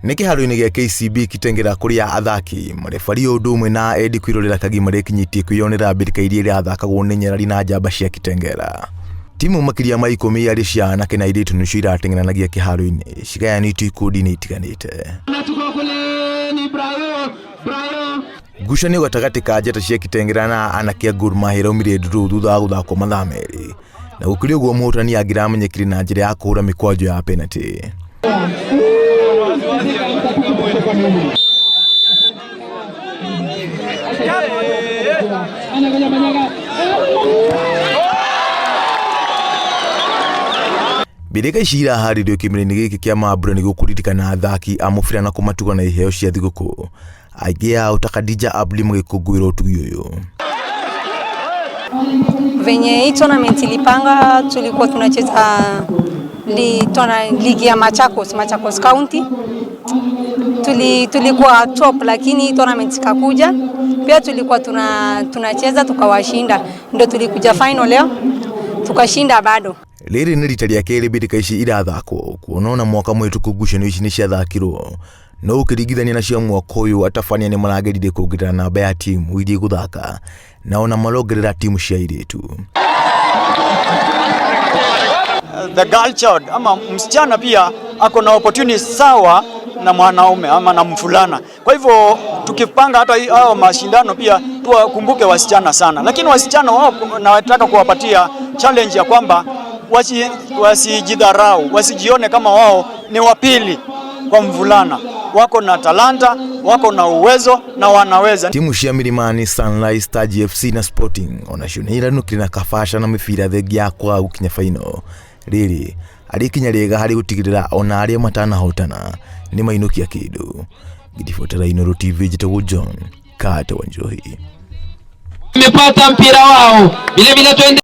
Niki haru-ini gia KCB Kitengela kuria athaki marefari undu umwe na Edi kwirorera kagi marekinyitie kwiyonera Mbĩtĩka iria irathakagwo ni Nyarari na njamba cia Kitengela. Timu makiria ma 10 ari cia anake na airĩtu nicio iratengeranagia kiharu-ini cigayanĩtio ikundi-inĩ itiganĩte. Ngucanio gatagatĩ ka njata cia Kitengela na anake a Gor Mahia iraumire nduru thutha wa guthakwo mathaa merĩ, na gũkĩrĩ ũguo mũhotani angĩramenyekire na njĩra ya kũhũra mĩkwanjo ya penalty. Mbĩtĩka ici iraharirio kĩmera-inĩ gĩkĩ kĩa mambura nĩguo kũririkana athaki a mũbira na kũmatuga na iheo cia thigũkũ. Aingĩ ao ta Khadija Abdi magĩkũngũĩra ũtugi ũyũ. Venye hii tournament ilipanga tulikuwa tunacheza ligi ya Machakos County. Tulikuwa top, lakini tournament ikakuja. Pia tulikuwa tunacheza tukawashinda. Ndio tulikuja final leo tukashinda bado. Rĩrĩ nĩ rita rĩa kerĩ Mbĩtĩka ici irathakwo, kuona mwaka mũhĩtũku ngucanio ici nĩ ciathakirwo. No ũkĩringithania na cia mwaka ũyũ atabania nĩ maragerire kuongerera namba ya timu iria gũthaka na ona marongerera timu cia airĩtu. The girl child ama msichana pia ako na opportunity sawa na mwanaume ama na mfulana. Kwa hivyo tukipanga hata hao mashindano pia tuwakumbuke wasichana sana. Lakini wasichana wao nawataka kuwapatia challenge ya kwamba wasijidharau, wasijione kama wao ni wapili kwa mvulana. Wako na talanta, wako na uwezo na wanaweza. Timu cia Milimani, Sunrise, Taji FC na Sporting onacioneira nukiri na kabasha na mĩbira thengi ya kwa gukinya final. Rĩrĩ arikinya rĩega harĩ gũtigĩrĩra ona arĩa matanahotana nĩ mainũkia kĩndũ. Ngĩdibotera Inooro TV njĩtagwo John Kate Wanjohi. Nimepata mpira wao. Vile vile